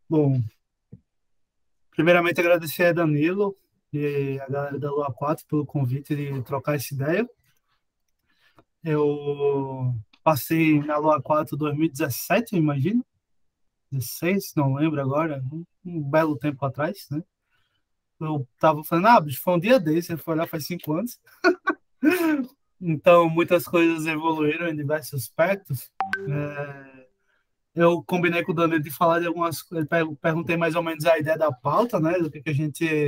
Bom, primeiramente agradecer a Danilo e a galera da Lua 4 pelo convite de trocar essa ideia. Eu passei na Lua 4 2017, eu imagino, 16, não lembro agora, um belo tempo atrás, né? Eu tava falando, bicho, foi um dia desse, eu fui olhar faz 5 anos. Então, muitas coisas evoluíram em diversos aspectos. Eu combinei com o Danilo de falar de algumas coisas, perguntei mais ou menos a ideia da pauta, né? Do que a gente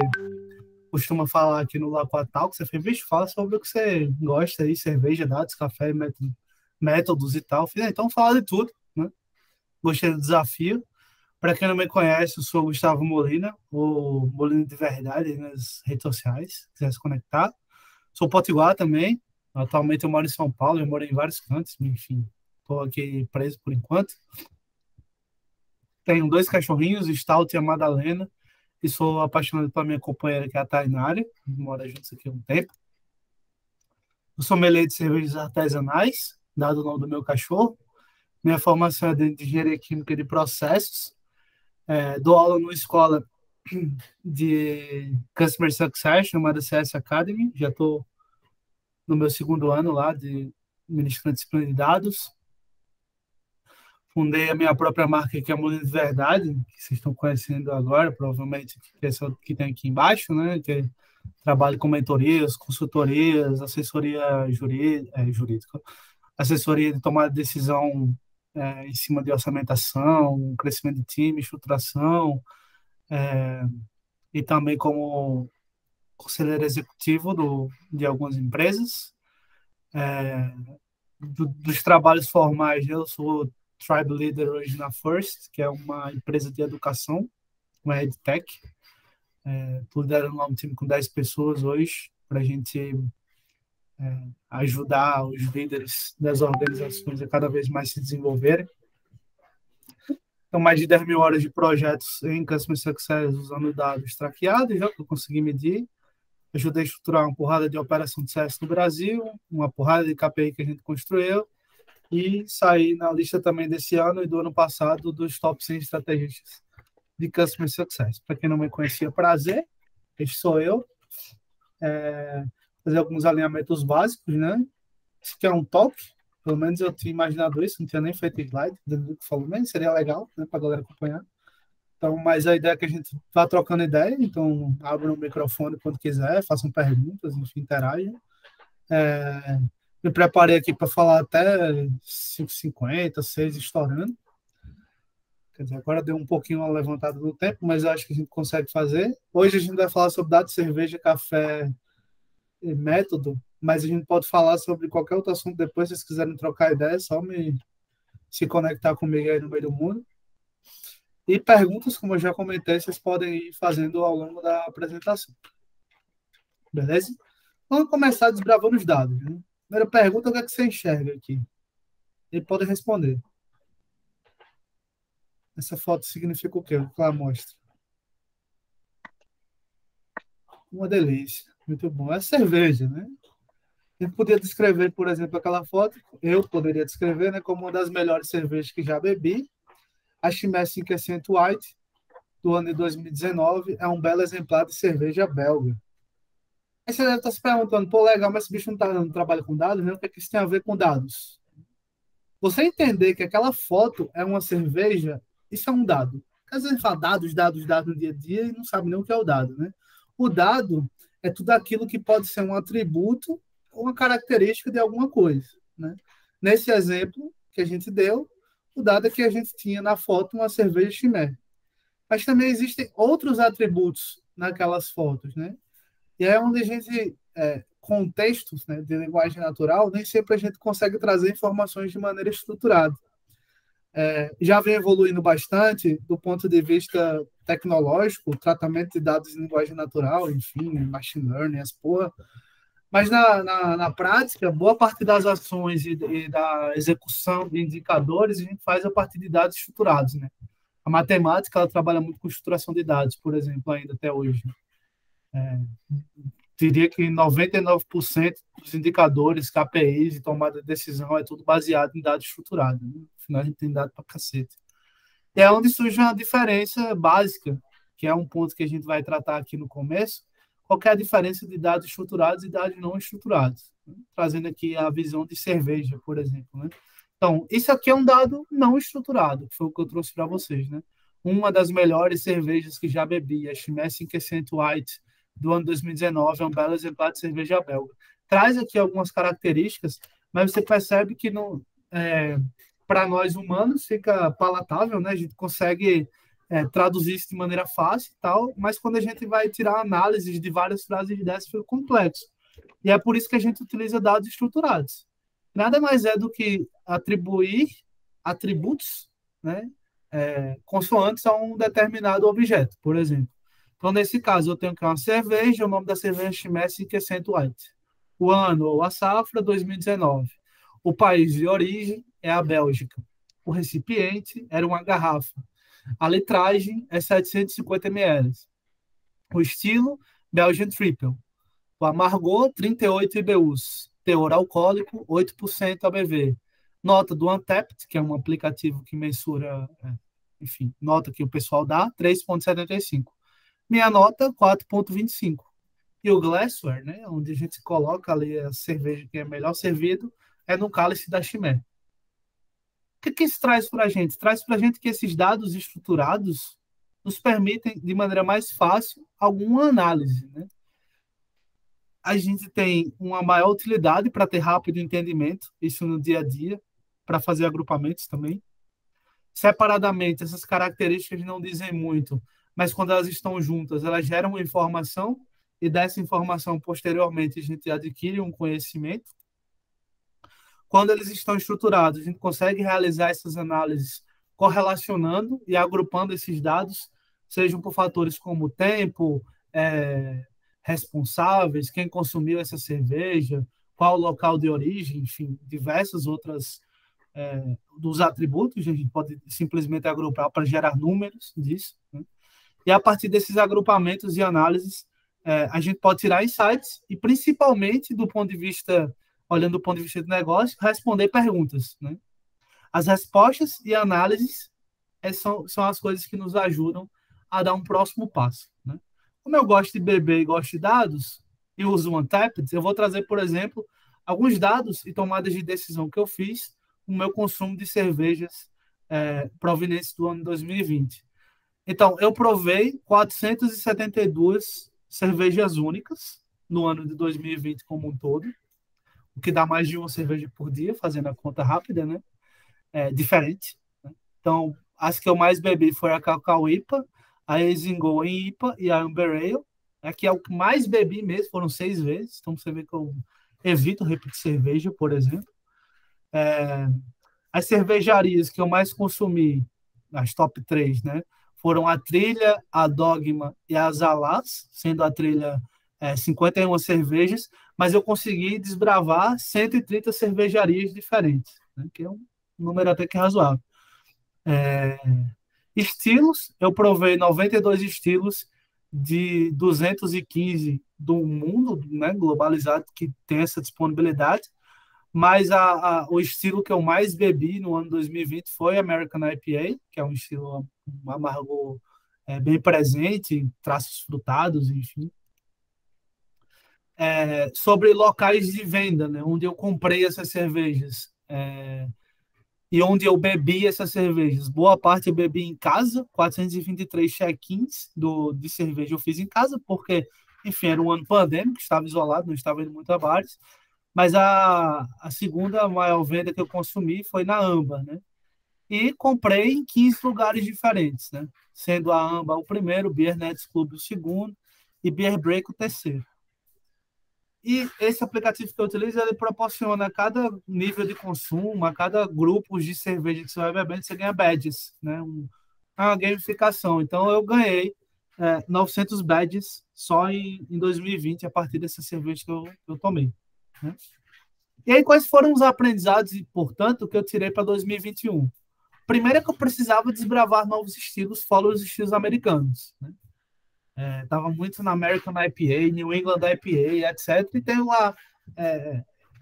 costuma falar aqui no Laquatal, que você fez, bicho, fala sobre o que você gosta aí, cerveja, dados, café, métodos e tal. Eu falei, então fala de tudo, né? Gostei do desafio. Para quem não me conhece, eu sou o Gustavo Molina, o Molina de Verdade nas redes sociais, se quiser se conectar. Sou potiguar também. Atualmente eu moro em São Paulo, eu moro em vários cantos, enfim. Estou aqui preso por enquanto. Tenho dois cachorrinhos, o Stout e a Madalena, e sou apaixonado pela minha companheira, que é a Tainara. Mora juntos aqui há um tempo. Eu sou sommelier de cervejas artesanais, dado o nome do meu cachorro. Minha formação é de engenharia química de processos. Dou aula numa escola de Customer Success, chamada CS Academy. Já estou no meu segundo ano lá de ministrando disciplina de dados. Fundei a minha própria marca, que é a Molina de Verdade, que vocês estão conhecendo agora, provavelmente, que é essa que tem aqui embaixo, né? Que trabalho com mentorias, consultorias, assessoria jurídica, assessoria de tomada de decisão em cima de orçamentação, crescimento de time, estruturação, e também como conselheiro executivo de algumas empresas. Dos trabalhos formais, eu sou Tribe Leader hoje na First, que é uma empresa de educação, uma EdTech. Estou liderando lá um time com 10 pessoas hoje, para a gente ajudar os líderes das organizações a cada vez mais se desenvolverem. Então, mais de 10 mil horas de projetos em Customer Success usando dados traqueados, já que eu consegui medir. Ajudei a estruturar uma porrada de operação de CS no Brasil, uma porrada de KPI que a gente construiu, e saí na lista também desse ano e do ano passado dos top 100 estrategistas de Customer Success. Para quem não me conhecia, prazer, este sou eu. Fazer alguns alinhamentos básicos, né? Isso que é um toque, pelo menos eu tinha imaginado isso, não tinha nem feito slide, do que falou, mas seria legal, né, para a galera acompanhar. Então, mas a ideia é que a gente vá trocando ideia, então abra o microfone quando quiser, façam perguntas, enfim, interajam. Me preparei aqui para falar até 5h50, 6 estourando. Quer dizer, agora deu um pouquinho uma levantada no tempo, mas eu acho que a gente consegue fazer. Hoje a gente vai falar sobre dados de cerveja, café e método, mas a gente pode falar sobre qualquer outro assunto depois, se vocês quiserem trocar ideia, é só me se conectar comigo aí no meio do mundo. E perguntas, como eu já comentei, vocês podem ir fazendo ao longo da apresentação. Beleza? Vamos começar desbravando os dados. Né? Primeira pergunta, o que é que você enxerga aqui? Ele pode responder. Essa foto significa o quê? O que ela mostra? Uma delícia. Muito bom. É cerveja, né? A gente podia descrever, por exemplo, aquela foto, eu poderia descrever, né, como uma das melhores cervejas que já bebi. A Chimay 5% White, do ano de 2019, é um belo exemplar de cerveja belga. Aí você deve estar se perguntando, pô, legal, mas esse bicho não trabalha com dados, né? O que é que isso tem a ver com dados? Você entender que aquela foto é uma cerveja, isso é um dado. Às vezes a gente fala dados, dados, dados no dia a dia e não sabe nem o que é o dado, né? O dado é tudo aquilo que pode ser um atributo ou uma característica de alguma coisa, né? Nesse exemplo que a gente deu, o dado é que a gente tinha na foto uma cerveja Chimay. Mas também existem outros atributos naquelas fotos, né? E é onde a gente, contextos, né, de linguagem natural, nem sempre a gente consegue trazer informações de maneira estruturada. Já vem evoluindo bastante do ponto de vista tecnológico, tratamento de dados em linguagem natural, enfim, machine learning, as porra. Mas na prática, boa parte das ações e da execução de indicadores a gente faz a partir de dados estruturados, né? A matemática ela trabalha muito com estruturação de dados, por exemplo, ainda até hoje. Diria que 99% dos indicadores, KPIs e tomada de decisão é tudo baseado em dados estruturados. Né? No final, a gente tem dado para cacete. E é onde surge uma diferença básica, que é um ponto que a gente vai tratar aqui no começo, qual que é a diferença de dados estruturados e dados não estruturados, né? Trazendo aqui a visão de cerveja, por exemplo, né? Então, isso aqui é um dado não estruturado, que foi o que eu trouxe para vocês, né? Uma das melhores cervejas que já bebi, a Chimay 5% White, do ano 2019, é um belo exemplar de cerveja belga. Traz aqui algumas características, mas você percebe que não, para nós humanos fica palatável, né? A gente consegue traduzir isso de maneira fácil e tal, mas quando a gente vai tirar análises de várias frases dessas, fica complexo. E é por isso que a gente utiliza dados estruturados. Nada mais é do que atribuir atributos, né, consoantes a um determinado objeto, por exemplo. Então, nesse caso, eu tenho que uma cerveja, o nome da cerveja é Chimay 5% White. O ano ou a safra, 2019. O país de origem é a Bélgica. O recipiente era uma garrafa. A litragem é 750 ml. O estilo, Belgian Triple. O amargor, 38 IBUs. Teor alcoólico, 8% ABV. Nota do Untapped, que é um aplicativo que mensura, enfim, nota que o pessoal dá, 3,75. Minha nota, 4,25. E o glassware, né, onde a gente coloca ali a cerveja que é melhor servido, é no cálice da Chimay. O que isso traz para a gente? Traz para a gente que esses dados estruturados nos permitem, de maneira mais fácil, alguma análise, né? A gente tem uma maior utilidade para ter rápido entendimento, isso no dia a dia, para fazer agrupamentos também. Separadamente, essas características não dizem muito, mas quando elas estão juntas, elas geram uma informação, e dessa informação, posteriormente, a gente adquire um conhecimento. Quando eles estão estruturados, a gente consegue realizar essas análises correlacionando e agrupando esses dados, sejam por fatores como tempo, responsáveis, quem consumiu essa cerveja, qual o local de origem, enfim, diversas outras dos atributos, a gente pode simplesmente agrupar para gerar números disso, né? E a partir desses agrupamentos e análises, a gente pode tirar insights e, principalmente, olhando do ponto de vista de negócio, responder perguntas, né? As respostas e análises são as coisas que nos ajudam a dar um próximo passo, né? Como eu gosto de beber e gosto de dados, e uso o Untapped, eu vou trazer, por exemplo, alguns dados e tomadas de decisão que eu fiz no meu consumo de cervejas provenientes do ano 2020. Então, eu provei 472 cervejas únicas no ano de 2020 como um todo, o que dá mais de uma cerveja por dia, fazendo a conta rápida, né? Diferente, né? Então, as que eu mais bebi foi a Cacau IPA, a Exingol em IPA e a Amber Ale. Aqui é o que mais bebi mesmo, foram 6 vezes. Então, você vê que eu evito repetir cerveja, por exemplo. As cervejarias que eu mais consumi, as top 3, né? Foram a Trilha, a Dogma e a Zalaz, sendo a Trilha 51 cervejas, mas eu consegui desbravar 130 cervejarias diferentes, né? Que é um número até que razoável. Estilos, eu provei 92 estilos de 215 do mundo, né, globalizado, que tem essa disponibilidade, mas o estilo que eu mais bebi no ano 2020 foi American IPA, que é um estilo amargo bem presente, traços frutados, enfim. Sobre locais de venda, né, onde eu comprei essas cervejas, e onde eu bebi essas cervejas. Boa parte eu bebi em casa, 423 check-ins de cerveja eu fiz em casa, porque, enfim, era um ano pandêmico, estava isolado, não estava indo muito a bares. Mas a segunda maior venda que eu consumi foi na Amba, né? E comprei em 15 lugares diferentes, né? Sendo a Amba o primeiro, o Beer Nets Club o segundo e Beer Break o terceiro. E esse aplicativo que eu utilizo, ele proporciona a cada nível de consumo, a cada grupo de cerveja que você vai bebendo, você ganha badges, né? Uma gamificação. Então, eu ganhei 900 badges só em 2020, a partir dessa cerveja que eu tomei, né? E aí, quais foram os aprendizados, e, portanto, que eu tirei para 2021? Primeiro é que eu precisava desbravar novos estilos, fora os estilos americanos, né? Estava muito na American IPA, New England IPA, etc. E tem lá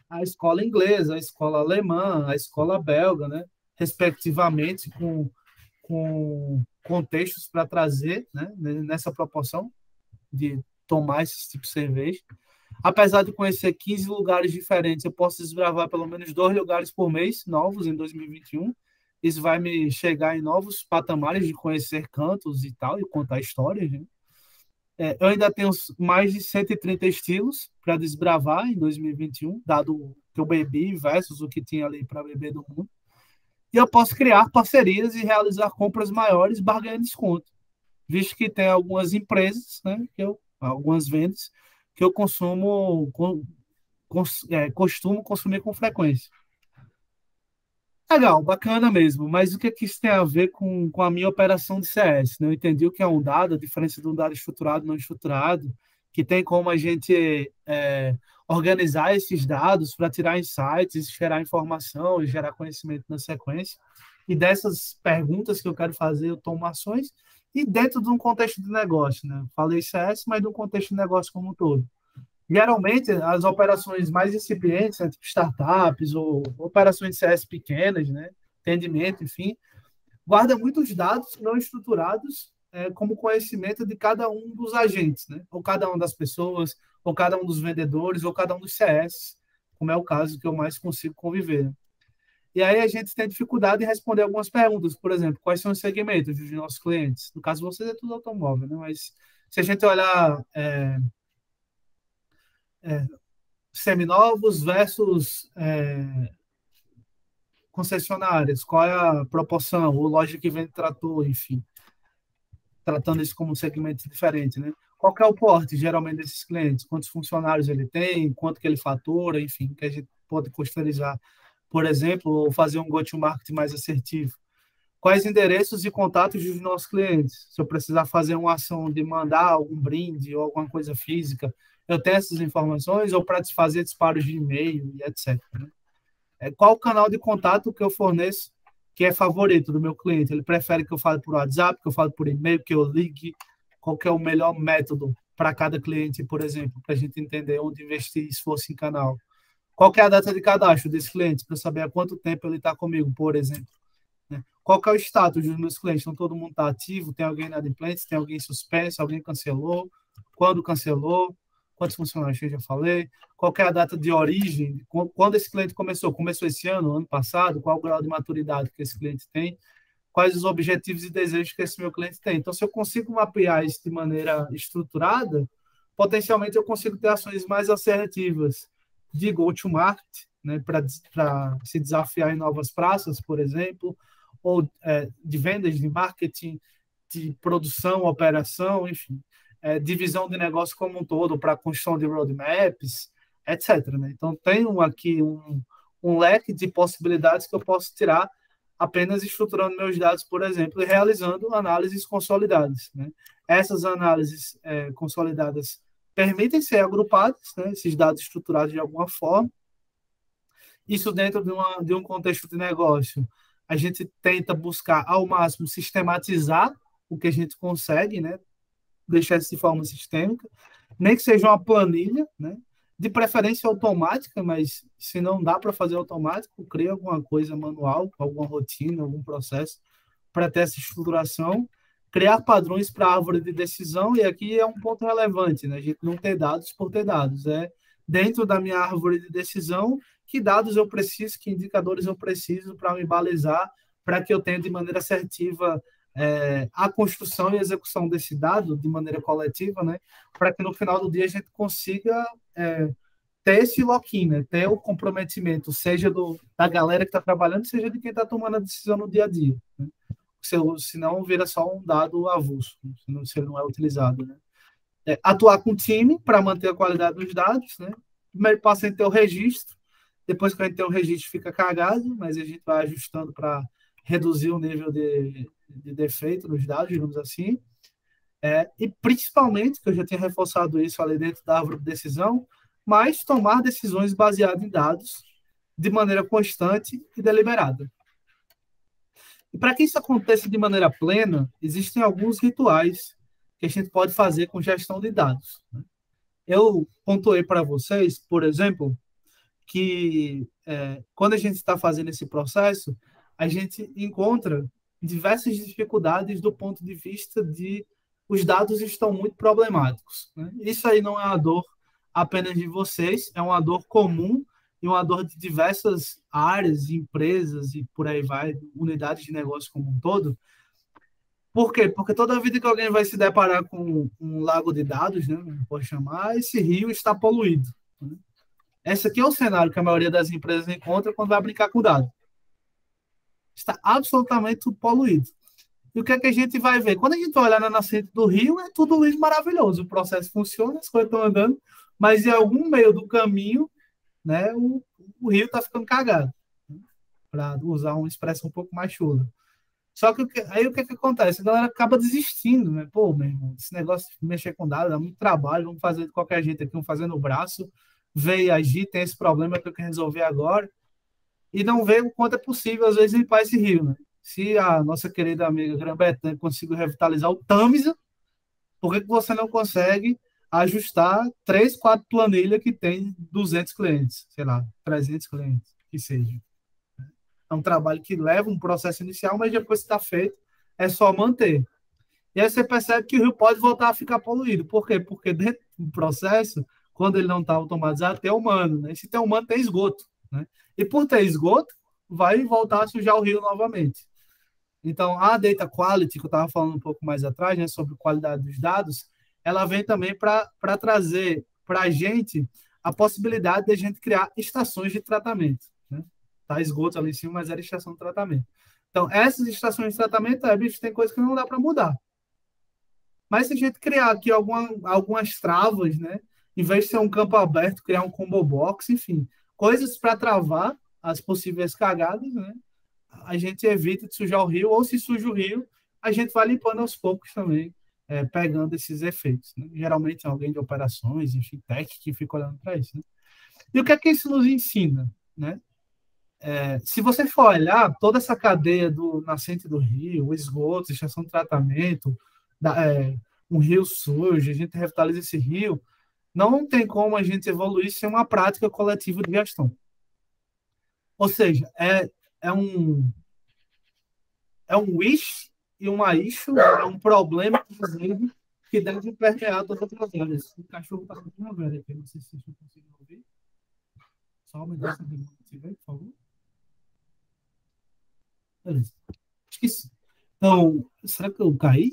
a escola inglesa, a escola alemã, a escola belga, né? Respectivamente, com com contextos para trazer, né, nessa proporção de tomar esse tipo de cerveja. Apesar de conhecer 15 lugares diferentes, eu posso desbravar pelo menos 2 lugares por mês novos em 2021. Isso vai me chegar em novos patamares de conhecer cantos e tal, e contar histórias, né? Eu ainda tenho mais de 130 estilos para desbravar em 2021, dado o que eu bebi versus o que tinha ali para beber do mundo. E eu posso criar parcerias e realizar compras maiores, barganhando desconto, visto que tem algumas empresas, né, algumas vendas, que eu costumo consumir com frequência. Legal, bacana mesmo, mas o que é que isso tem a ver com a minha operação de CS? Né? Eu entendi o que é um dado, a diferença de um dado estruturado e não estruturado, que tem como a gente organizar esses dados para tirar insights, gerar informação e gerar conhecimento na sequência. E dessas perguntas que eu quero fazer, eu tomo ações e dentro de um contexto de negócio. Né? Falei CS, mas de um contexto de negócio como um todo. Geralmente, as operações mais incipientes, né, tipo startups ou operações de CS pequenas, né, atendimento, enfim, guarda muitos dados não estruturados como conhecimento de cada um dos agentes, né, ou cada uma das pessoas, ou cada um dos vendedores, ou cada um dos CS, como é o caso que eu mais consigo conviver. E aí a gente tem dificuldade em responder algumas perguntas, por exemplo, quais são os segmentos dos nossos clientes? No caso, vocês é tudo automóvel, né, mas se a gente olhar seminovos versus concessionárias, qual é a proporção, ou loja que vende trator, enfim, tratando isso como um segmento diferente, né? Qual que é o porte, geralmente, desses clientes? Quantos funcionários ele tem, quanto que ele fatura, enfim, que a gente pode custorizar, por exemplo, ou fazer um go-to-market mais assertivo. Quais endereços e contatos dos nossos clientes? Se eu precisar fazer uma ação de mandar algum brinde ou alguma coisa física, eu tenho essas informações, ou para fazer disparos de e-mail e etc. Né? Qual o canal de contato que eu forneço que é favorito do meu cliente? Ele prefere que eu fale por WhatsApp, que eu fale por e-mail, que eu ligue? Qual que é o melhor método para cada cliente, por exemplo, para a gente entender onde investir se fosse em canal? Qual que é a data de cadastro desse cliente, para saber há quanto tempo ele está comigo, por exemplo? Né? Qual que é o status dos meus clientes? Então, todo mundo está ativo? Tem alguém inadimplente? Tem alguém suspenso? Alguém cancelou? Quando cancelou? Quantos funcionários eu já falei? Qual que é a data de origem? Quando esse cliente começou? Começou esse ano, ano passado? Qual o grau de maturidade que esse cliente tem? Quais os objetivos e desejos que esse meu cliente tem? Então, se eu consigo mapear isso de maneira estruturada, potencialmente eu consigo ter ações mais assertivas de go-to-market, né, para se desafiar em novas praças, por exemplo, ou de vendas, de marketing, de produção, operação, enfim, divisão de negócio como um todo para a construção de roadmaps, etc. Né? Então, tenho aqui um leque de possibilidades que eu posso tirar apenas estruturando meus dados, por exemplo, e realizando análises consolidadas. Né? Essas análises consolidadas permitem ser agrupadas, né, esses dados estruturados de alguma forma. Isso dentro de um contexto de negócio. A gente tenta buscar, ao máximo, sistematizar o que a gente consegue, né, deixar isso de forma sistêmica, nem que seja uma planilha, né, de preferência automática, mas se não dá para fazer automático, cria alguma coisa manual, alguma rotina, algum processo para ter essa estruturação, criar padrões para a árvore de decisão, e aqui é um ponto relevante, né? A gente não ter dados por ter dados, dentro da minha árvore de decisão, que dados eu preciso, que indicadores eu preciso para me balizar, para que eu tenha de maneira assertiva a construção e execução desse dado de maneira coletiva, né? Para que no final do dia a gente consiga ter esse lock-in, né? Ter o comprometimento, seja da galera que está trabalhando, seja de quem está tomando a decisão no dia a dia. Né? Senão vira só um dado avulso, se ele não é utilizado. Né? Atuar com o time para manter a qualidade dos dados, né? Primeiro passo é ter o registro, depois que a gente tem o registro fica cagado, mas a gente vai ajustando para reduzir o nível de defeito nos dados, digamos assim. E principalmente, que eu já tinha reforçado isso ali dentro da árvore de decisão, mas tomar decisões baseadas em dados de maneira constante e deliberada. E para que isso aconteça de maneira plena, existem alguns rituais que a gente pode fazer com gestão de dados. Eu pontuei para vocês, por exemplo, que quando a gente está fazendo esse processo, a gente encontra diversas dificuldades do ponto de vista de os dados estão muito problemáticos, né? Isso aí não é uma dor apenas de vocês, é uma dor comum e uma dor de diversas áreas, empresas e por aí vai, unidades de negócio como um todo. Por quê? Porque toda vida que alguém vai se deparar com um lago de dados, né, pode chamar, esse rio está poluído, né? Esse aqui é o cenário que a maioria das empresas encontra quando vai brincar com dados. Está absolutamente poluído. E o que é que a gente vai ver? Quando a gente vai olhar na nascente do rio, é tudo lindo, maravilhoso. O processo funciona, as coisas estão andando, mas em algum meio do caminho, né, o rio está ficando cagado, para usar uma expressão um pouco mais chula. Só que aí o que acontece? A galera acaba desistindo, né? Pô, meu irmão, esse negócio de mexer com dados dá muito trabalho, vamos fazer de qualquer jeito aqui, vamos fazer no braço, ver e agir, tem esse problema que eu quero resolver agora, e não vê o quanto é possível, às vezes, limpar esse rio, né? Se a nossa querida amiga Grã-Bretanha conseguiu revitalizar o Tamisa, por que você não consegue ajustar 3, 4 planilhas que tem 200 clientes, sei lá, 300 clientes, que seja? É um trabalho que leva um processo inicial, mas depois que está feito, é só manter. E aí você percebe que o rio pode voltar a ficar poluído. Por quê? Porque dentro do processo, quando ele não está automatizado, tem humano, né? E se tem humano, tem esgoto, né? E por ter esgoto, vai voltar a sujar o rio novamente. Então, a data quality, que eu estava falando um pouco mais atrás, né, sobre qualidade dos dados, ela vem também para trazer para a gente a possibilidade de a gente criar estações de tratamento, né? Tá esgoto ali em cima, mas era estação de tratamento. Então, essas estações de tratamento, bicho, tem coisa que não dá para mudar. Mas se a gente criar aqui algumas travas, né? Em vez de ser um campo aberto, criar um combo box, enfim, coisas para travar as possíveis cagadas, né? A gente evita de sujar o rio, ou se suja o rio, a gente vai limpando aos poucos também, pegando esses efeitos, né? Geralmente é alguém de operações, enfim, tech, que fica olhando para isso, né? E o que é que isso nos ensina, né? Se você for olhar toda essa cadeia do nascente do rio, o esgoto, estação de tratamento, um rio sujo, a gente revitaliza esse rio, não tem como a gente evoluir sem uma prática coletiva de gestão. Ou seja, é um, é um wish e uma issue, é um problema que deve permear todas as áreas. O cachorro está com uma velha aqui, não sei se vocês estão conseguindo ouvir. Só me dá essa demanda, por favor. Beleza. Esqueci. Então, será que eu caí?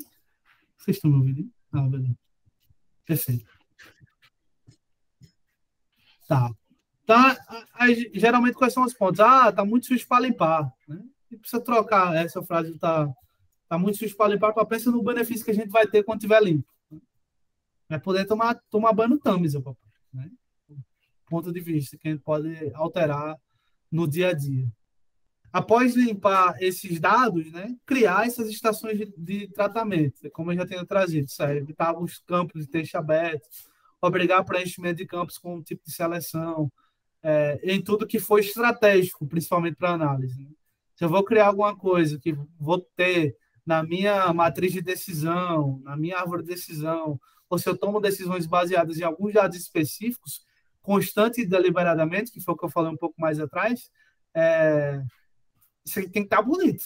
Vocês estão me ouvindo? Ah, beleza. Perfeito. Tá. Tá, geralmente quais são os pontos? Ah, tá muito sujo para limpar, né? E precisa trocar essa frase, tá muito sujo para limpar, para pensar no benefício que a gente vai ter quando tiver limpo. Vai poder tomar banho no Tamisa, papai, né? Ponto de vista que a gente pode alterar no dia a dia. Após limpar esses dados, né, criar essas estações de tratamento, como eu já tenho trazido, certo? Evitar os campos de texto aberto, obrigar preenchimento de campos com um tipo de seleção, em tudo que for estratégico, principalmente para análise, né? Se eu vou criar alguma coisa que vou ter na minha matriz de decisão, na minha árvore de decisão, ou se eu tomo decisões baseadas em alguns dados específicos, constante e deliberadamente, que foi o que eu falei um pouco mais atrás, isso tem que estar bonito,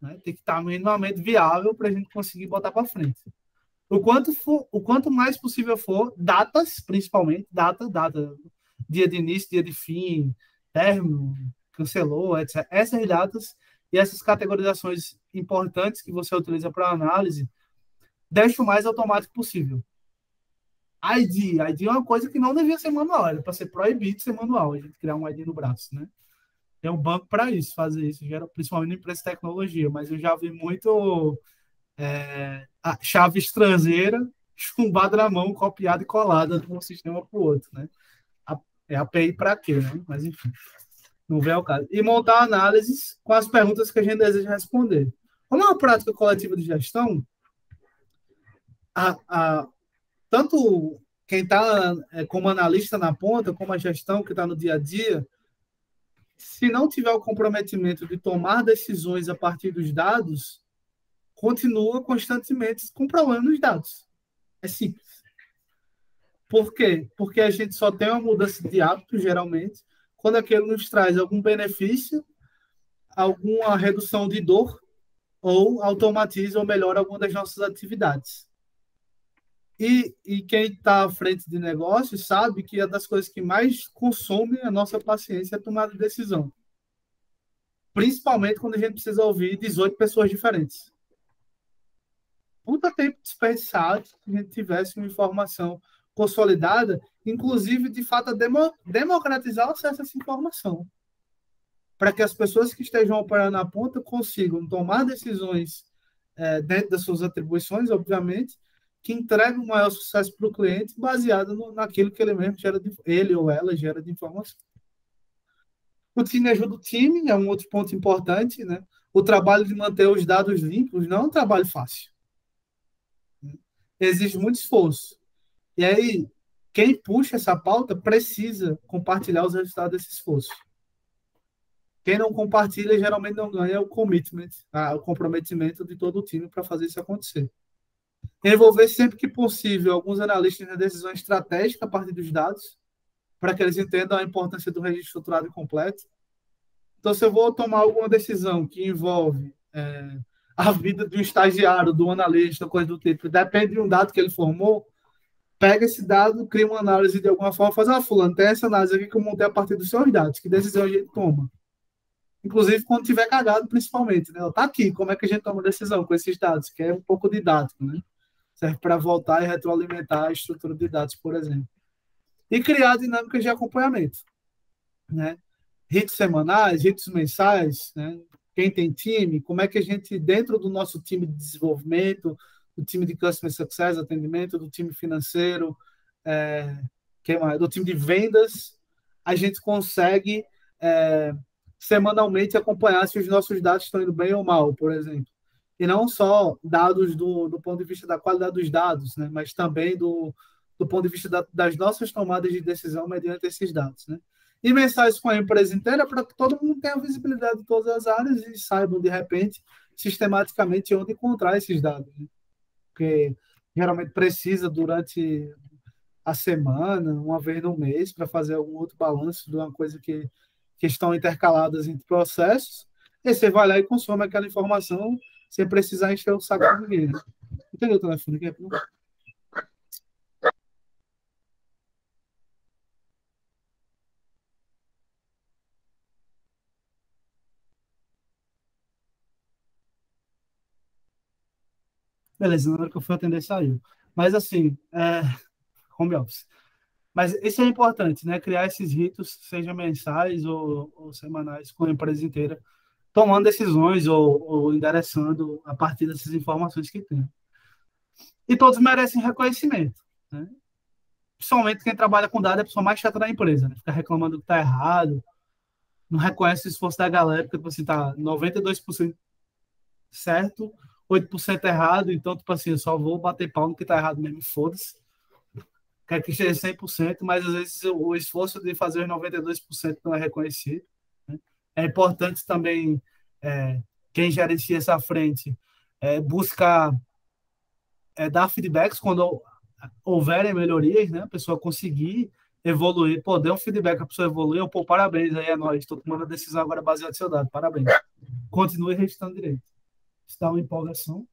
né? Tem que estar minimamente viável para a gente conseguir botar para frente. O quanto mais possível for, datas, principalmente, data, dia de início, dia de fim, término, cancelou, etc. Essas datas e essas categorizações importantes que você utiliza para análise, deixa o mais automático possível. ID é uma coisa que não devia ser manual, era para ser proibido ser manual, a gente criar um ID no braço, né? Tem um banco para isso, fazer isso, principalmente na empresa de tecnologia, mas eu já vi muito a chave estrangeira chumbada na mão, copiada e colada de um sistema para o outro, né? É API para quê, né? Mas enfim, não vem ao caso. E montar análises com as perguntas que a gente deseja responder. Como é uma prática coletiva de gestão, a, a, tanto quem está como analista na ponta, como a gestão que está no dia a dia, se não tiver o comprometimento de tomar decisões a partir dos dados, continua constantemente com problemas nos dados. É simples. Por quê? Porque a gente só tem uma mudança de hábito, geralmente, quando aquilo nos traz algum benefício, alguma redução de dor, ou automatiza ou melhora alguma das nossas atividades. E quem está à frente de negócios sabe que é das coisas que mais consomem a nossa paciência é tomar decisão. Principalmente quando a gente precisa ouvir 18 pessoas diferentes. Puta tempo desperdiçado se a gente tivesse uma informação consolidada, inclusive, de fato, a democratizar o acesso a essa informação, para que as pessoas que estejam operando na ponta consigam tomar decisões dentro das suas atribuições, obviamente, que entregam um maior sucesso para o cliente, baseado naquilo que ele mesmo gera, ele ou ela gera de informação. O time ajuda o time, é um outro ponto importante, né? O trabalho de manter os dados limpos não é um trabalho fácil. Exige muito esforço. E aí, quem puxa essa pauta precisa compartilhar os resultados desse esforço. Quem não compartilha geralmente não ganha o commitment, o comprometimento de todo o time para fazer isso acontecer. Envolver sempre que possível alguns analistas na decisão estratégica a partir dos dados, para que eles entendam a importância do registro estruturado e completo. Então, se eu vou tomar alguma decisão que envolve a vida do estagiário, do analista, coisa do tipo, depende de um dado que ele formou, pega esse dado, cria uma análise de alguma forma, faz, fulano, tem essa análise aqui que eu montei a partir dos seus dados, que decisão a gente toma? Inclusive quando tiver cagado, principalmente, né? Tá aqui, como é que a gente toma decisão com esses dados, que é um pouco didático, né? Serve para voltar e retroalimentar a estrutura de dados, por exemplo. E criar dinâmicas de acompanhamento, né? Hits semanais, hits mensais, né? Quem tem time, como é que a gente, dentro do nosso time de desenvolvimento, do time de Customer Success, atendimento, do time financeiro, do time de vendas, a gente consegue semanalmente acompanhar se os nossos dados estão indo bem ou mal, por exemplo. E não só dados do ponto de vista da qualidade dos dados, né? Mas também do ponto de vista das nossas tomadas de decisão mediante esses dados, né? E mensais com a empresa inteira para que todo mundo tenha visibilidade de todas as áreas e saibam, de repente, sistematicamente onde encontrar esses dados, né? Porque geralmente precisa durante a semana, uma vez no mês, para fazer algum outro balanço de uma coisa que estão intercaladas entre processos, e você vai lá e consome aquela informação sem precisar encher o saco de ninguém. Né? Entendeu o telefone aqui? Beleza, na hora que eu fui atender, saiu. Mas assim, home office. Mas isso é importante, né? Criar esses ritos, seja mensais ou semanais, com a empresa inteira, tomando decisões ou endereçando a partir dessas informações que tem. E todos merecem reconhecimento, né? Principalmente quem trabalha com dados é a pessoa mais chata da empresa, né? Fica reclamando que está errado, não reconhece o esforço da galera, porque tipo assim, tá 92% certo, 8% errado, então, tipo assim, eu só vou bater pau no que está errado mesmo, foda-se. Quero que esteja 100%, mas às vezes o esforço de fazer os 92% não é reconhecido. Né? É importante também, quem gerencia essa frente, buscar dar feedbacks quando houverem melhorias, né? A pessoa conseguir evoluir, pô, dê um feedback, a pessoa evoluiu, pô, parabéns aí a nós, estou tomando a decisão agora baseada no seu dado, parabéns. Continue registrando direito. Isso dá uma empolgação.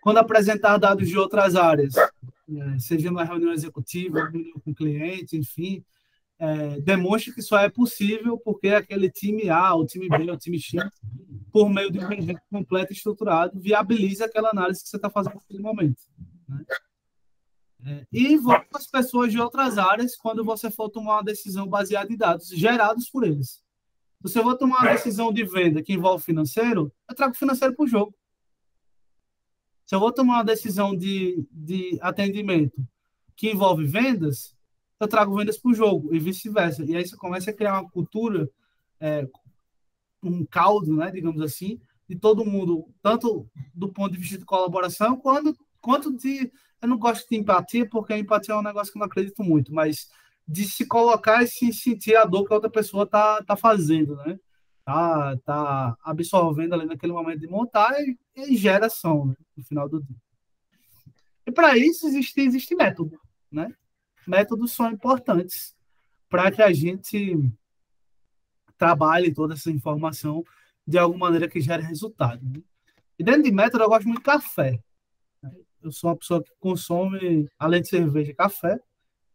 Quando apresentar dados de outras áreas, seja numa reunião executiva, reunião com cliente, enfim, demonstre que isso é possível porque aquele time A, o time B, o time X, por meio de um registro completo e estruturado, viabiliza aquela análise que você está fazendo naquele momento. Né? E envolva as pessoas de outras áreas quando você for tomar uma decisão baseada em dados gerados por eles. Se eu vou tomar uma decisão de venda que envolve financeiro, eu trago financeiro para o jogo. Se eu vou tomar uma decisão de atendimento que envolve vendas, eu trago vendas para o jogo e vice-versa. E aí você começa a criar uma cultura, um caldo, né, digamos assim, de todo mundo, tanto do ponto de vista de colaboração, quanto de... Eu não gosto de empatia, porque a empatia é um negócio que eu não acredito muito, mas de se colocar e se sentir a dor que a outra pessoa tá fazendo, né? Tá absorvendo ali naquele momento de montar e gera ação, né, no final do dia. E para isso existe método, né? Métodos são importantes para que a gente trabalhe toda essa informação de alguma maneira que gere resultado. Né? E dentro de método, eu gosto muito de café. Eu sou uma pessoa que consome, além de cerveja, café,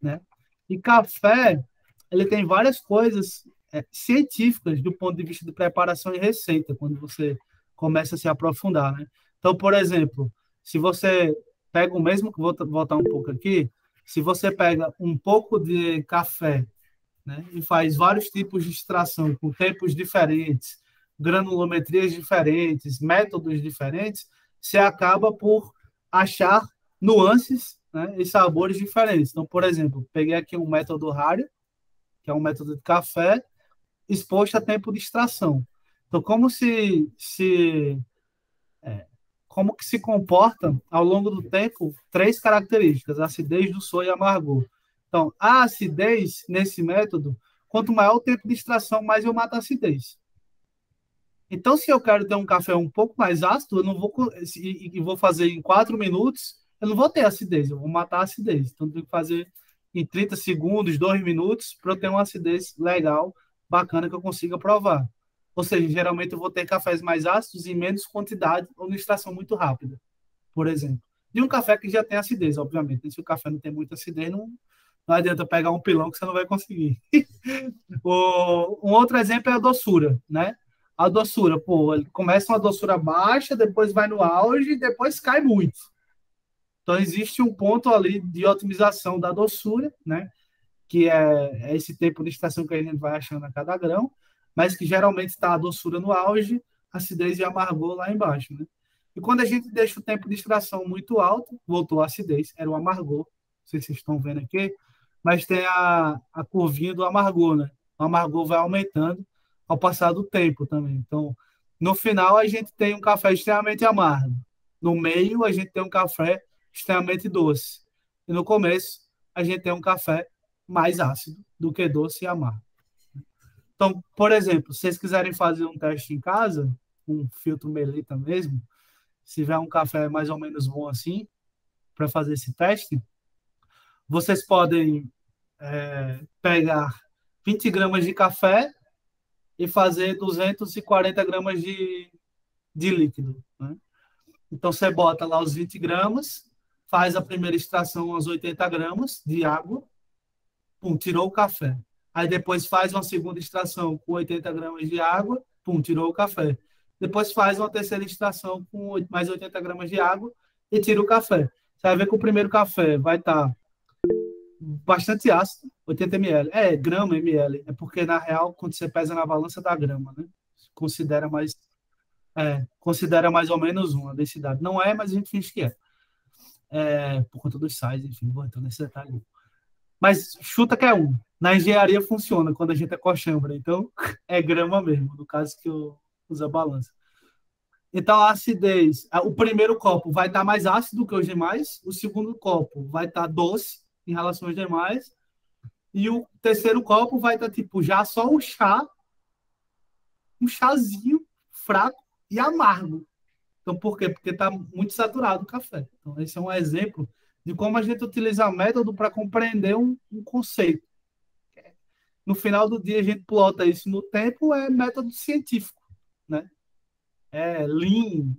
né? E café, ele tem várias coisas científicas do ponto de vista de preparação e receita, quando você começa a se aprofundar, né? Então, por exemplo, se você pega o mesmo, vou voltar um pouco aqui, se você pega um pouco de café, né, e faz vários tipos de extração com tempos diferentes, granulometrias diferentes, métodos diferentes, você acaba por achar nuances, né, e sabores diferentes. Então, por exemplo, peguei aqui um método Hario, que é um método de café, exposto a tempo de extração. Então, como que se comportam ao longo do tempo três características: acidez, dulçor e amargor. Então, a acidez nesse método, quanto maior o tempo de extração, mais eu mato a acidez. Então, se eu quero ter um café um pouco mais ácido, eu não vou e vou fazer em 4 minutos, eu não vou ter acidez, eu vou matar a acidez. Então, eu tenho que fazer em 30 segundos, 2 minutos, para eu ter uma acidez legal, bacana que eu consiga provar. Ou seja, geralmente eu vou ter cafés mais ácidos em menos quantidade ou em extração muito rápida, por exemplo. E um café que já tem acidez, obviamente. Se o café não tem muita acidez, não adianta pegar um pilão que você não vai conseguir. Um outro exemplo é a doçura, né? A doçura, pô, ele começa uma doçura baixa, depois vai no auge e depois cai muito. Então, existe um ponto ali de otimização da doçura, né? Que é esse tempo de estação que a gente vai achando a cada grão, mas que geralmente está a doçura no auge, acidez e amargor lá embaixo, né? E quando a gente deixa o tempo de extração muito alto, voltou a acidez, era o amargor. Não sei se vocês estão vendo aqui, mas tem a curvinha do amargor, né? O amargor vai aumentando ao passar do tempo também. Então, no final, a gente tem um café extremamente amargo. No meio, a gente tem um café extremamente doce. E no começo, a gente tem um café mais ácido do que doce e amargo. Então, por exemplo, se vocês quiserem fazer um teste em casa, um filtro Melita mesmo, se tiver um café mais ou menos bom assim, para fazer esse teste, vocês podem pegar 20 gramas de café e fazer 240 gramas de líquido, né? Então, você bota lá os 20 gramas, faz a primeira extração aos 80 gramas de água, pum, tirou o café. Aí depois faz uma segunda extração com 80 gramas de água, pum, tirou o café. Depois faz uma terceira extração com mais 80 gramas de água e tira o café. Você vai ver que o primeiro café vai estar bastante ácido, 80 ml. Grama ml. É porque, na real, quando você pesa na balança, dá grama, né? Considera mais, considera mais ou menos uma densidade. Não é, mas a gente finge que é. Por conta dos sais, enfim, vou entrar nesse detalhe. Mas chuta que é um. Na engenharia funciona quando a gente é coxambra. Então, é grama mesmo, no caso que eu uso a balança. Então, a acidez. O primeiro copo vai estar mais ácido que os demais. O segundo copo vai estar doce em relação aos demais. E o terceiro copo vai estar, tipo, já só um chá, um chazinho fraco e amargo. Então, por quê? Porque está muito saturado o café. Então, esse é um exemplo de como a gente utiliza método para compreender um conceito. No final do dia, a gente plota isso no tempo, é método científico, né? Lean,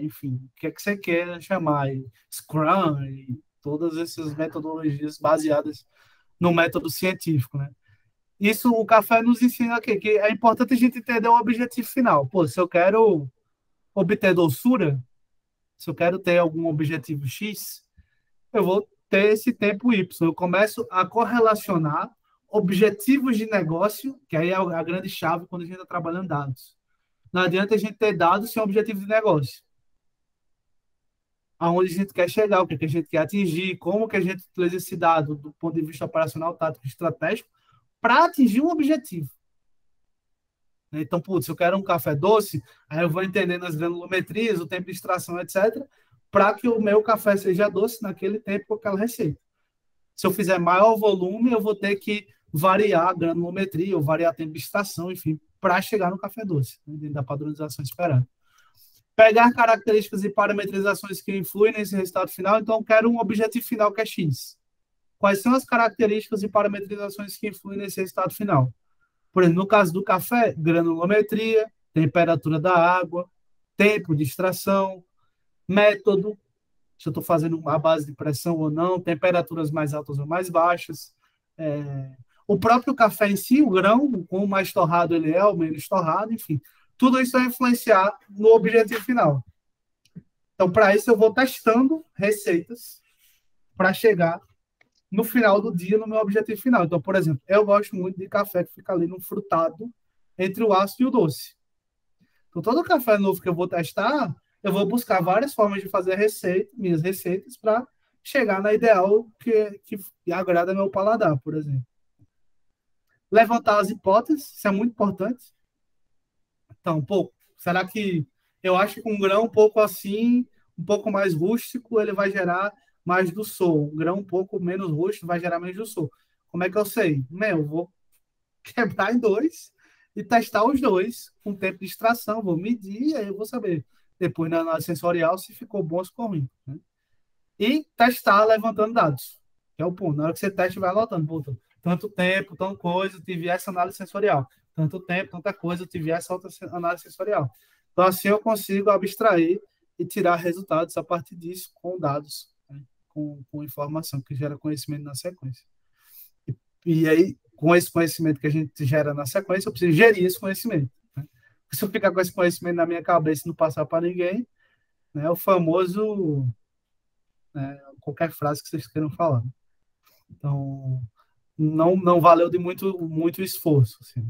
enfim, o que é que você quer chamar? Scrum, e todas essas metodologias baseadas no método científico, né? Isso, o café nos ensina aqui, que é importante a gente entender o objetivo final. Pô, se eu quero obter doçura, se eu quero ter algum objetivo X, eu vou ter esse tempo Y. Eu começo a correlacionar objetivos de negócio, que aí é a grande chave quando a gente está trabalhando dados. Não adianta a gente ter dados sem objetivo de negócio. Aonde a gente quer chegar, o que a gente quer atingir, como que a gente utiliza esse dado do ponto de vista operacional, tático, estratégico, para atingir um objetivo. Então, putz, se eu quero um café doce, aí eu vou entendendo as granulometrias, o tempo de extração, etc., para que o meu café seja doce naquele tempo com aquela receita. Se eu fizer maior volume, eu vou ter que variar a granulometria, ou variar a tempo de extração, enfim, para chegar no café doce, né, dentro da padronização esperada. Pegar características e parametrizações que influem nesse resultado final, então eu quero um objetivo final que é X. Quais são as características e parametrizações que influem nesse resultado final? Por exemplo, no caso do café, granulometria, temperatura da água, tempo de extração, método, se eu estou fazendo a base de pressão ou não, temperaturas mais altas ou mais baixas, o próprio café em si, o grão, quanto mais torrado ele é, ou menos torrado, enfim, tudo isso vai influenciar no objetivo final. Então, para isso, eu vou testando receitas para chegar no final do dia no meu objetivo final. Então, por exemplo, eu gosto muito de café que fica ali no frutado entre o ácido e o doce. Então, todo café novo que eu vou testar, eu vou buscar várias formas de fazer receita, minhas receitas, para chegar na ideal que agrada meu paladar, por exemplo. Levantar as hipóteses, isso é muito importante. Então, pô, será que eu acho que um grão um pouco assim, um pouco mais rústico, ele vai gerar mais do sol. Um grão um pouco menos rústico vai gerar menos do sol. Como é que eu sei? Meu, eu vou quebrar em dois e testar os dois com tempo de extração. Vou medir e aí eu vou saber. Depois, na análise sensorial, se ficou bom ou se ficou ruim. Né? E testar levantando dados. Que é o ponto. Na hora que você testa, vai anotando. Puta, tanto tempo, tanta coisa, tive essa análise sensorial. Tanto tempo, tanta coisa, tive essa outra análise sensorial. Então, assim eu consigo abstrair e tirar resultados a partir disso com dados, né? com informação que gera conhecimento na sequência. E aí, com esse conhecimento que a gente gera na sequência, eu preciso gerir esse conhecimento. Né? Se eu ficar com esse conhecimento na minha cabeça e não passar para ninguém, né, o famoso, né, qualquer frase que vocês queiram falar. Então, não valeu de muito esforço. Assim.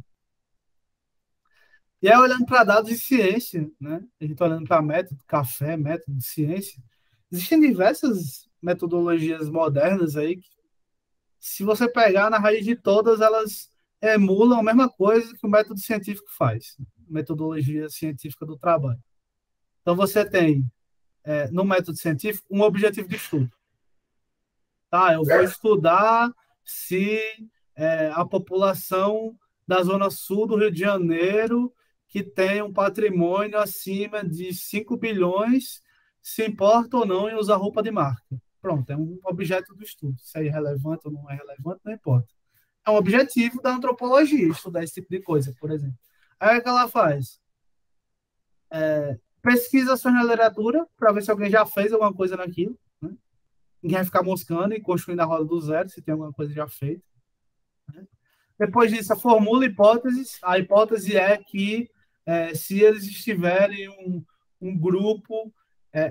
E aí, olhando para dados de ciência, né, a gente está olhando para método café, método de ciência, existem diversas metodologias modernas aí que, se você pegar na raiz de todas, elas emulam a mesma coisa que o método científico faz, metodologia científica do trabalho. Então, você tem, no método científico, um objetivo de estudo. Tá, eu vou estudar se a população da zona sul do Rio de Janeiro, que tem um patrimônio acima de 5 bilhões, se importa ou não em usar roupa de marca. Pronto, é um objeto do estudo. Se é relevante ou não é relevante, não importa. É um objetivo da antropologia, estudar esse tipo de coisa, por exemplo. Aí o que ela faz? Pesquisa sua literatura para ver se alguém já fez alguma coisa naquilo. Né? Ninguém vai ficar moscando e construindo a roda do zero, se tem alguma coisa já feita. Né? Depois disso, formula hipóteses. A hipótese é que se eles estiverem um grupo,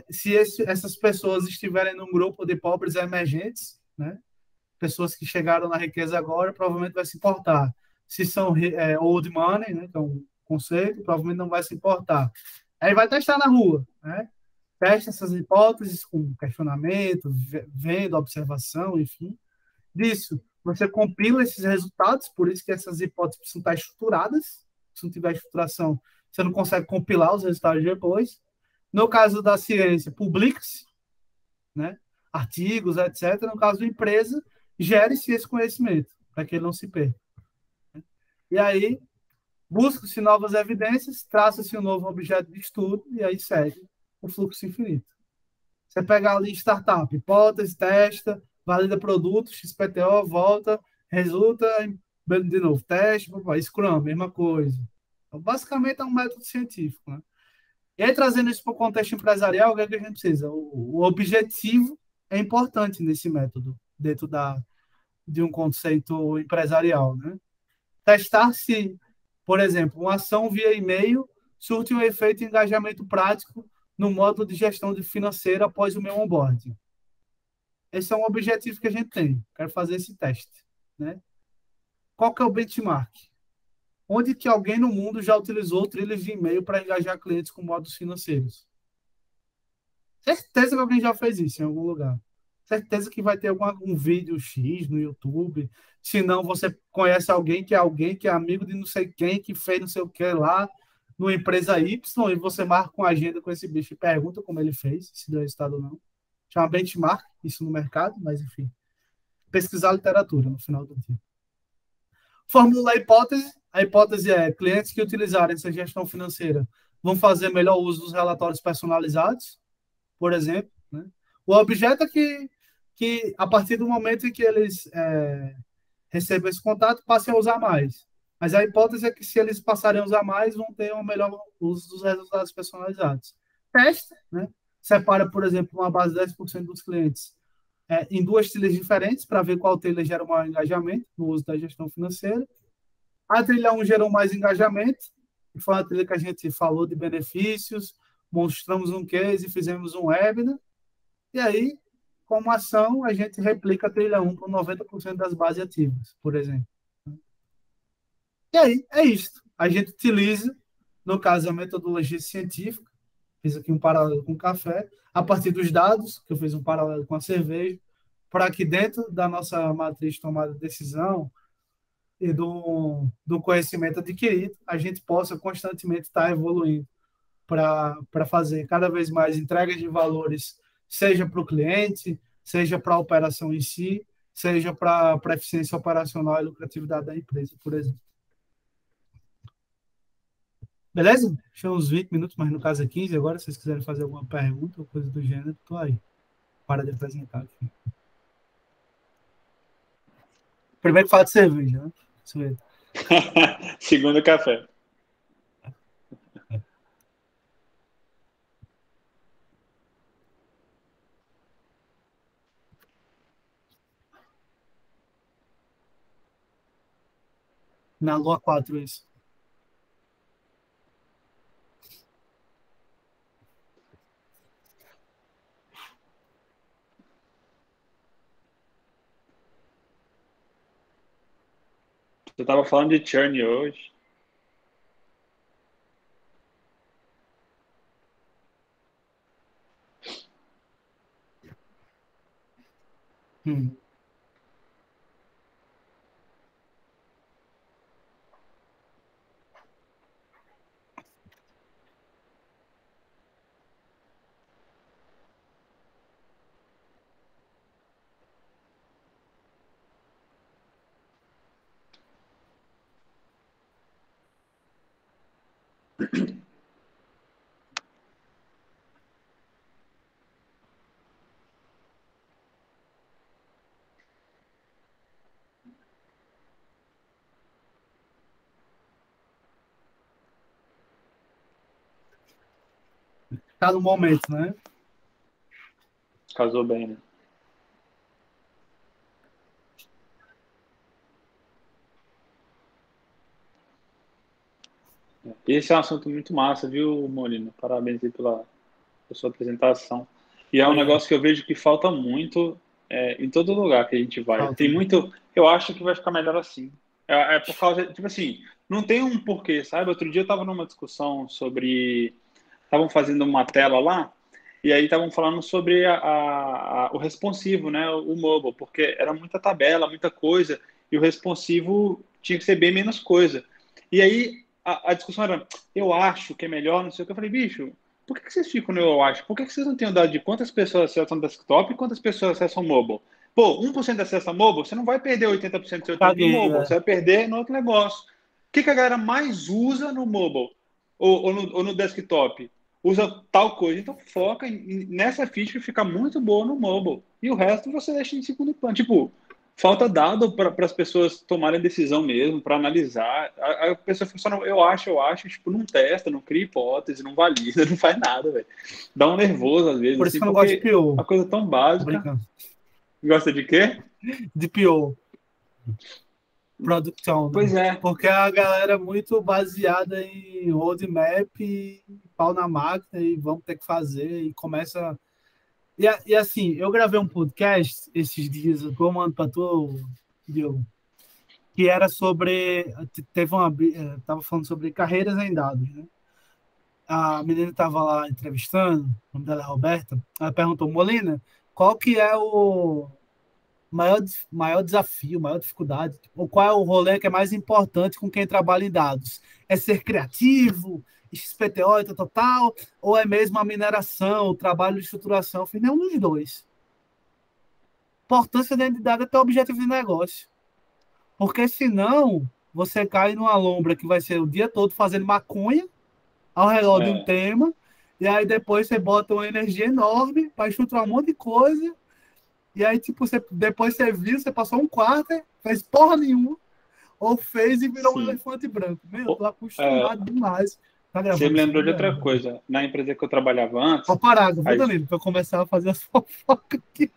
se essas pessoas estiverem num grupo de pobres emergentes, né? Pessoas que chegaram na riqueza agora, provavelmente vai se importar. Se são old money, né, que é um conceito, provavelmente não vai se importar. Aí vai testar na rua, né? Testa essas hipóteses com questionamento, vendo, observação, enfim. Disso, você compila esses resultados, por isso que essas hipóteses precisam estar estruturadas. Se não tiver estruturação, você não consegue compilar os resultados depois. No caso da ciência, publica-se, né? Artigos, etc. No caso da empresa, gere-se esse conhecimento, para que ele não se perca. E aí, busca-se novas evidências, traça-se um novo objeto de estudo, e aí segue o fluxo infinito. Você pega ali startup, hipótese, testa, valida produto, XPTO, volta, resulta, de novo, teste, Scrum, mesma coisa. Então, basicamente é um método científico. Né? E aí, trazendo isso para o contexto empresarial, o que, é que a gente precisa? O objetivo é importante nesse método, dentro de um conceito empresarial. Né? Testar se, por exemplo, uma ação via e-mail surte um efeito de engajamento prático no módulo de gestão de financeira após o meu onboarding. Esse é um objetivo que a gente tem. Quero fazer esse teste. Né? Qual que é o benchmark? Onde que alguém no mundo já utilizou trilhas de e-mail para engajar clientes com módulos financeiros? Certeza que alguém já fez isso em algum lugar. Certeza que vai ter algum vídeo X no YouTube. Se não, você conhece alguém que é amigo de não sei quem, que fez não sei o que lá, numa empresa Y, e você marca uma agenda com esse bicho e pergunta como ele fez, se deu resultado ou não. Chama benchmark, isso no mercado, mas enfim. Pesquisar literatura no final do dia. Formula a hipótese. A hipótese é clientes que utilizarem essa gestão financeira vão fazer melhor uso dos relatórios personalizados, por exemplo. Né? O objeto é que, a partir do momento em que eles recebem esse contato, passem a usar mais. Mas a hipótese é que se eles passarem a usar mais, vão ter um melhor uso dos resultados personalizados. Teste, né? Separa, por exemplo, uma base de 10% dos clientes em duas trilhas diferentes para ver qual trilha gera o maior engajamento no uso da gestão financeira. A trilha 1 gerou mais engajamento, que foi a trilha que a gente falou de benefícios, mostramos um case, fizemos um webinar, e aí, como ação, a gente replica a trilha 1 para 90% das bases ativas, por exemplo. E aí, é isso. A gente utiliza, no caso, a metodologia científica, fiz aqui um paralelo com o café, a partir dos dados, que eu fiz um paralelo com a cerveja, para que dentro da nossa matriz de tomada de decisão e do conhecimento adquirido, a gente possa constantemente estar evoluindo para fazer cada vez mais entregas de valores, seja para o cliente, seja para a operação em si, seja para a eficiência operacional e lucratividade da empresa, por exemplo. Beleza? Deixa uns 20 minutos, mas no caso é 15 agora. Se vocês quiserem fazer alguma pergunta ou coisa do gênero, estou aí. Para de apresentar aqui. Primeiro que fala de cerveja, né? Segundo café. Na Lua 4, isso. Você estava falando de churn hoje. Tá no momento, né? Casou bem, né? Esse é um assunto muito massa, viu, Molina? Parabéns aí pela sua apresentação. E é um negócio que eu vejo que falta muito em todo lugar que a gente vai. Falta. Tem muito. Eu acho que vai ficar melhor assim. É por causa, tipo assim, não tem um porquê, sabe? Outro dia eu estava numa discussão sobre. Estavam fazendo uma tela lá, e aí estavam falando sobre o responsivo, né? O mobile, porque era muita tabela, muita coisa, e o responsivo tinha que ser bem menos coisa. E aí a discussão era, eu acho que é melhor, não sei o que. Eu falei, bicho, por que vocês ficam no eu acho? Por que vocês não têm dado de quantas pessoas acessam desktop e quantas pessoas acessam mobile? Pô, 1% acessa mobile, você não vai perder 80% do seu tempo em mobile, você vai perder no outro negócio. O que a galera mais usa no mobile ou no desktop? Usa tal coisa. Então foca nessa ficha que fica muito boa no mobile. E o resto você deixa em segundo plano. Tipo, falta dado para as pessoas tomarem decisão mesmo, para analisar. A pessoa fica só, eu acho, tipo, não testa, não cria hipótese, não valida, não faz nada, velho. Dá um nervoso às vezes, Por isso assim, que eu não gosto de porque PO. a coisa é tão básica. Gosta de quê? De PO. Production. Pois é. Porque a galera é muito baseada em roadmap e pau na máquina e vamos ter que fazer e começa. E assim, eu gravei um podcast esses dias, que eu mando para tu, Diogo, que era sobre. Tava falando sobre carreiras em dados, né? A menina estava lá entrevistando, o nome dela é Roberta, ela perguntou, Molina, qual que é o maior desafio, maior dificuldade, ou qual é o rolê que é mais importante com quem trabalha em dados? É ser criativo, XPTO e tal, ou é mesmo a mineração, o trabalho de estruturação? Eu fiz nenhum dos dois. A importância da entidade é ter objetivo de negócio. Porque senão você cai numa lombra que vai ser o dia todo fazendo maconha ao redor de um tema, e aí depois você bota uma energia enorme para estruturar um monte de coisa. E aí, tipo, depois você viu, você passou um quarto, fez porra nenhuma. ou fez e virou um Sim. elefante branco. Meu, eu tô acostumado demais. Tá Você me gravando lembrou de isso, outra coisa. Na empresa que eu trabalhava antes, ó, parágrafo, a viu, Danilo? Para eu começar a fazer as fofocas aqui.